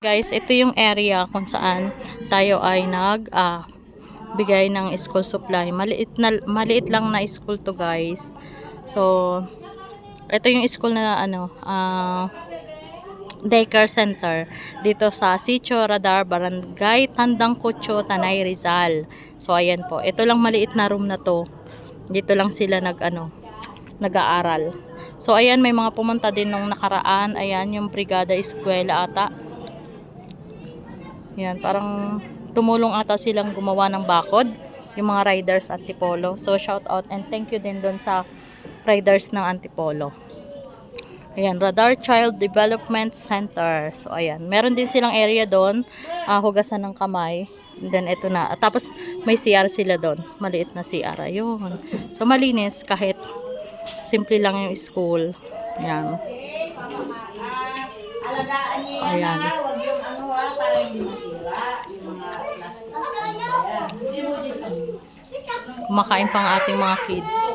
Guys, ito yung area kung saan tayo ay bigay ng school supply. Maliit lang na school to, guys. So, ito yung school na daycare center dito sa Sitio Radar, Barangay Tandang Kutyo, Tanay, Rizal. So, ayan po. Ito lang maliit na room na to. Dito lang sila nag-aaral. So, ayan, may mga pumunta din nung nakaraan. Ayan, yung Brigada Eskwela ata. Yan, parang tumulong ata silang gumawa ng bakod, yung mga riders Antipolo. So, shout out and thank you din doon sa riders ng Antipolo. Ayan, Radar Child Development Center. So, ayan. Meron din silang area doon, hugasan ng kamay. And then, ito na. Tapos, may CR sila doon. Maliit na CR. Ayun. So, malinis kahit simple lang yung school. Ayan. Ayan. Kumakain pang ating mga kids.